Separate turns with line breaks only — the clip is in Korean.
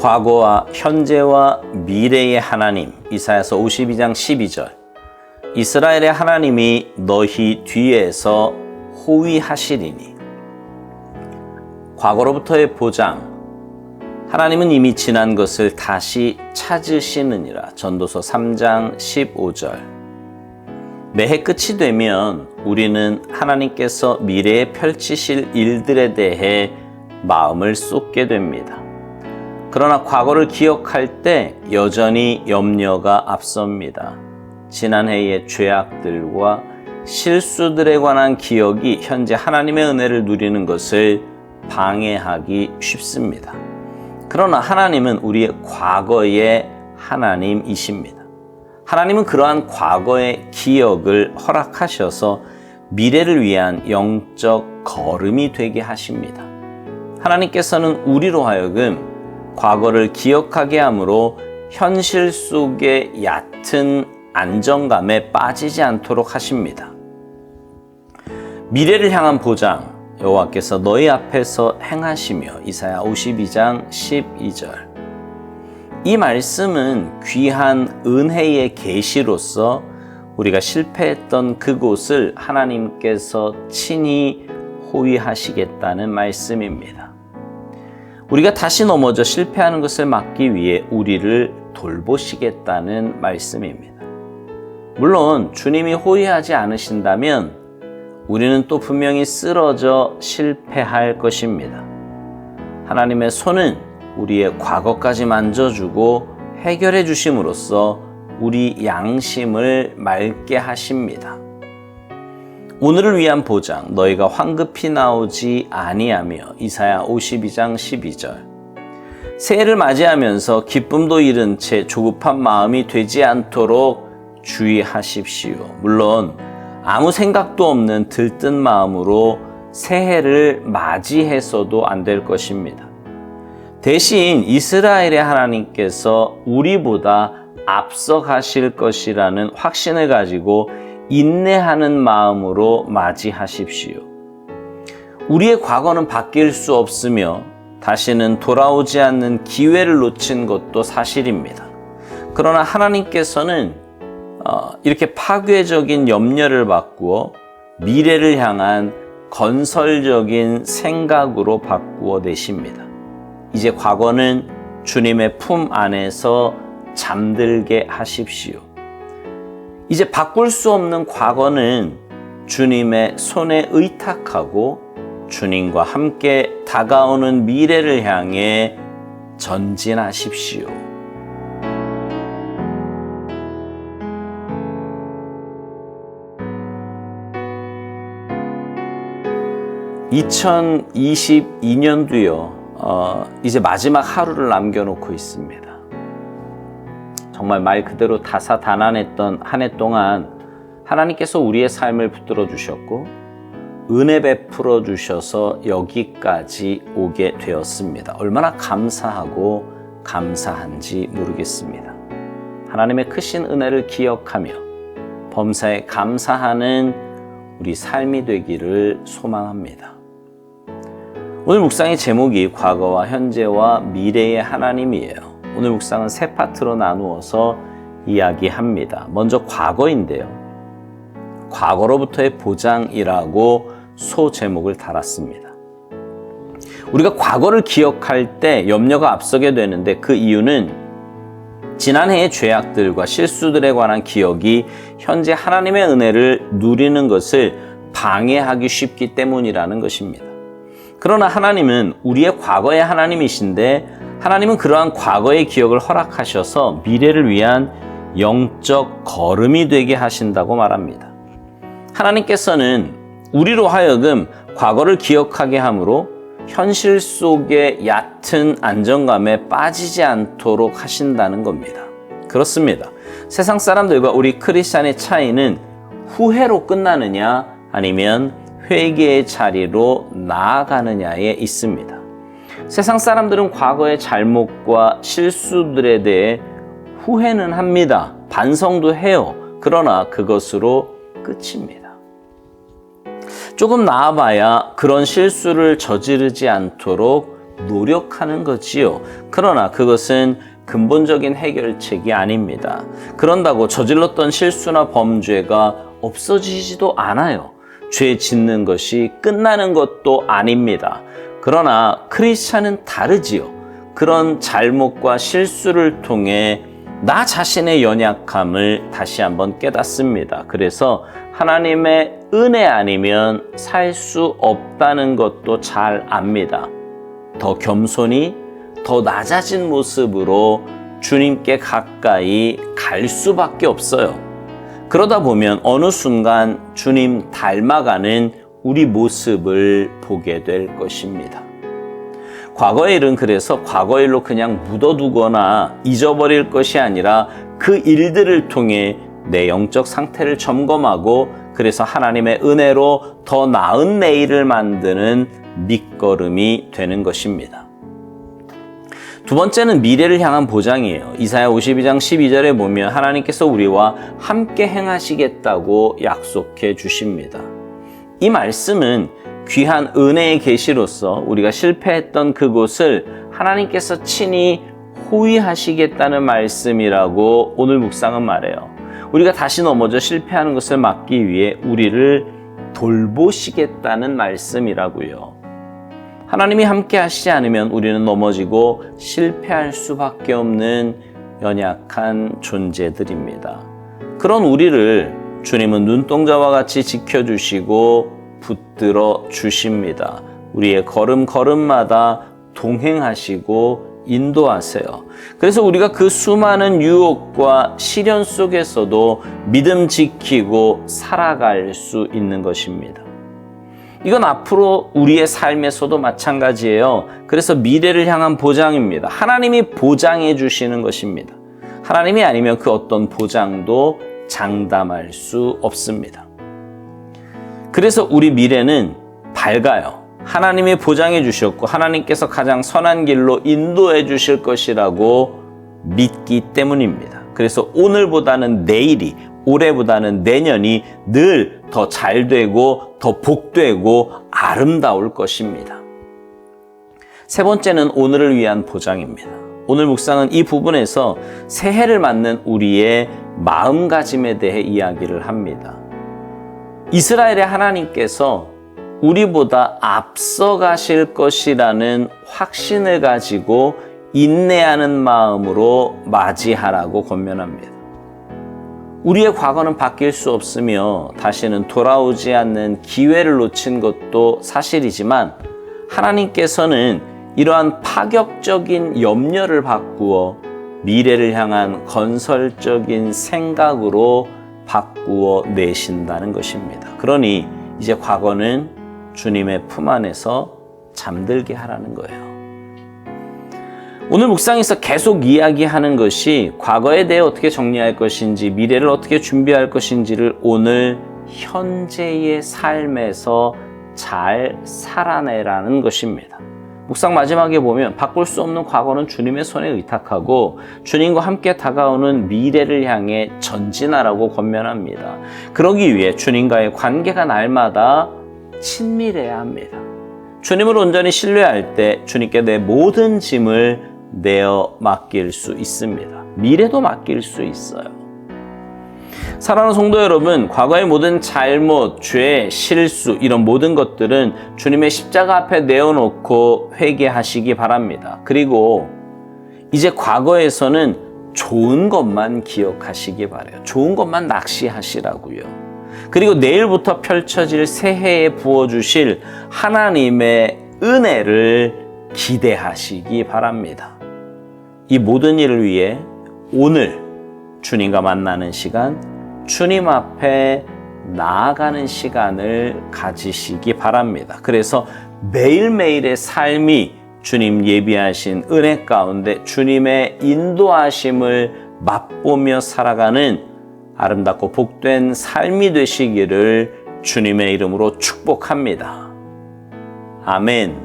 과거와 현재와 미래의 하나님, 이사야서 52장 12절. 이스라엘의 하나님이 너희 뒤에서 호위하시리니. 과거로부터의 보장, 하나님은 이미 지난 것을 다시 찾으시느니라. 전도서 3장 15절. 매해 끝이 되면 우리는 하나님께서 미래에 펼치실 일들에 대해 마음을 쏟게 됩니다. 그러나 과거를 기억할 때 여전히 염려가 앞섭니다. 지난해의 죄악들과 실수들에 관한 기억이 현재 하나님의 은혜를 누리는 것을 방해하기 쉽습니다. 그러나 하나님은 우리의 과거의 하나님이십니다. 하나님은 그러한 과거의 기억을 허락하셔서 미래를 위한 영적 걸음이 되게 하십니다. 하나님께서는 우리로 하여금 과거를 기억하게 함으로 현실 속의 얕은 안정감에 빠지지 않도록 하십니다. 미래를 향한 보장, 여호와께서 너희 앞에서 행하시며. 이사야 52장 12절. 이 말씀은 귀한 은혜의 계시로서 우리가 실패했던 그곳을 하나님께서 친히 호위하시겠다는 말씀입니다. 우리가 다시 넘어져 실패하는 것을 막기 위해 우리를 돌보시겠다는 말씀입니다. 물론 주님이 호위하지 않으신다면 우리는 또 분명히 쓰러져 실패할 것입니다. 하나님의 손은 우리의 과거까지 만져주고 해결해 주심으로써 우리 양심을 맑게 하십니다. 오늘을 위한 보장, 너희가 황급히 나오지 아니하며. 이사야 52장 12절. 새해를 맞이하면서 기쁨도 잃은 채 조급한 마음이 되지 않도록 주의하십시오. 물론 아무 생각도 없는 들뜬 마음으로 새해를 맞이해서도 안 될 것입니다. 대신 이스라엘의 하나님께서 우리보다 앞서 가실 것이라는 확신을 가지고 인내하는 마음으로 맞이하십시오. 우리의 과거는 바뀔 수 없으며 다시는 돌아오지 않는 기회를 놓친 것도 사실입니다. 그러나 하나님께서는 이렇게 파괴적인 염려를 바꾸어 미래를 향한 건설적인 생각으로 바꾸어 내십니다. 이제 과거는 주님의 품 안에서 잠들게 하십시오. 이제 바꿀 수 없는 과거는 주님의 손에 의탁하고 주님과 함께 다가오는 미래를 향해 전진하십시오. (2022년도요) 이제 마지막 하루를 남겨놓고 있습니다. 정말 말 그대로 다사다난했던 한 해 동안 하나님께서 우리의 삶을 붙들어 주셨고 은혜 베풀어 주셔서 여기까지 오게 되었습니다. 얼마나 감사하고 감사한지 모르겠습니다. 하나님의 크신 은혜를 기억하며 범사에 감사하는 우리 삶이 되기를 소망합니다. 오늘 묵상의 제목이 과거와 현재와 미래의 하나님이에요. 오늘 묵상은 세 파트로 나누어서 이야기합니다. 먼저 과거인데요. 과거로부터의 보장이라고 소제목을 달았습니다. 우리가 과거를 기억할 때 염려가 앞서게 되는데 그 이유는 지난해의 죄악들과 실수들에 관한 기억이 현재 하나님의 은혜를 누리는 것을 방해하기 쉽기 때문이라는 것입니다. 그러나 하나님은 우리의 과거의 하나님이신데 하나님은 그러한 과거의 기억을 허락하셔서 미래를 위한 영적 걸음이 되게 하신다고 말합니다. 하나님께서는 우리로 하여금 과거를 기억하게 함으로 현실 속의 얕은 안정감에 빠지지 않도록 하신다는 겁니다. 그렇습니다. 세상 사람들과 우리 크리스찬의 차이는 후회로 끝나느냐 아니면 회개의 자리로 나아가느냐에 있습니다. 세상 사람들은 과거의 잘못과 실수들에 대해 후회는 합니다. 반성도 해요. 그러나 그것으로 끝입니다. 조금 나아봐야 그런 실수를 저지르지 않도록 노력하는 거지요. 그러나 그것은 근본적인 해결책이 아닙니다. 그런다고 저질렀던 실수나 범죄가 없어지지도 않아요. 죄 짓는 것이 끝나는 것도 아닙니다. 그러나 크리스찬은 다르지요. 그런 잘못과 실수를 통해 나 자신의 연약함을 다시 한번 깨닫습니다. 그래서 하나님의 은혜 아니면 살 수 없다는 것도 잘 압니다. 더 겸손히, 더 낮아진 모습으로 주님께 가까이 갈 수밖에 없어요. 그러다 보면 어느 순간 주님 닮아가는 우리 모습을 보게 될 것입니다. 과거의 일은 그래서 과거 일로 그냥 묻어두거나 잊어버릴 것이 아니라 그 일들을 통해 내 영적 상태를 점검하고 그래서 하나님의 은혜로 더 나은 내일을 만드는 밑거름이 되는 것입니다. 두 번째는 미래를 향한 보장이에요. 이사야 52장 12절에 보면 하나님께서 우리와 함께 행하시겠다고 약속해 주십니다. 이 말씀은 귀한 은혜의 계시로서 우리가 실패했던 그곳을 하나님께서 친히 호위하시겠다는 말씀이라고 오늘 묵상은 말해요. 우리가 다시 넘어져 실패하는 것을 막기 위해 우리를 돌보시겠다는 말씀이라고요. 하나님이 함께 하시지 않으면 우리는 넘어지고 실패할 수밖에 없는 연약한 존재들입니다. 그런 우리를 주님은 눈동자와 같이 지켜주시고 붙들어 주십니다. 우리의 걸음걸음마다 동행하시고 인도하세요. 그래서 우리가 그 수많은 유혹과 시련 속에서도 믿음 지키고 살아갈 수 있는 것입니다. 이건 앞으로 우리의 삶에서도 마찬가지예요. 그래서 미래를 향한 보장입니다. 하나님이 보장해 주시는 것입니다. 하나님이 아니면 그 어떤 보장도 장담할 수 없습니다. 그래서 우리 미래는 밝아요. 하나님이 보장해 주셨고 하나님께서 가장 선한 길로 인도해 주실 것이라고 믿기 때문입니다. 그래서 오늘보다는 내일이, 올해보다는 내년이 늘 더 잘되고 더 복되고 아름다울 것입니다. 세 번째는 오늘을 위한 보장입니다. 오늘 묵상은 이 부분에서 새해를 맞는 우리의 마음가짐에 대해 이야기를 합니다. 이스라엘의 하나님께서 우리보다 앞서가실 것이라는 확신을 가지고 인내하는 마음으로 맞이하라고 권면합니다. 우리의 과거는 바뀔 수 없으며 다시는 돌아오지 않는 기회를 놓친 것도 사실이지만 하나님께서는 이러한 파격적인 염려를 바꾸어 미래를 향한 건설적인 생각으로 바꾸어 내신다는 것입니다. 그러니 이제 과거는 주님의 품 안에서 잠들게 하라는 거예요. 오늘 묵상에서 계속 이야기하는 것이 과거에 대해 어떻게 정리할 것인지, 미래를 어떻게 준비할 것인지를 오늘 현재의 삶에서 잘 살아내라는 것입니다. 묵상 마지막에 보면 바꿀 수 없는 과거는 주님의 손에 의탁하고 주님과 함께 다가오는 미래를 향해 전진하라고 권면합니다. 그러기 위해 주님과의 관계가 날마다 친밀해야 합니다. 주님을 온전히 신뢰할 때 주님께 내 모든 짐을 내어 맡길 수 있습니다. 미래도 맡길 수 있어요. 사랑하는 성도 여러분, 과거의 모든 잘못, 죄, 실수 이런 모든 것들은 주님의 십자가 앞에 내어놓고 회개하시기 바랍니다. 그리고 이제 과거에서는 좋은 것만 기억하시기 바라요. 좋은 것만 낚시하시라고요. 그리고 내일부터 펼쳐질 새해에 부어주실 하나님의 은혜를 기대하시기 바랍니다. 이 모든 일을 위해 오늘 주님과 만나는 시간, 주님 앞에 나아가는 시간을 가지시기 바랍니다. 그래서 매일매일의 삶이 주님 예비하신 은혜 가운데 주님의 인도하심을 맛보며 살아가는 아름답고 복된 삶이 되시기를 주님의 이름으로 축복합니다. 아멘.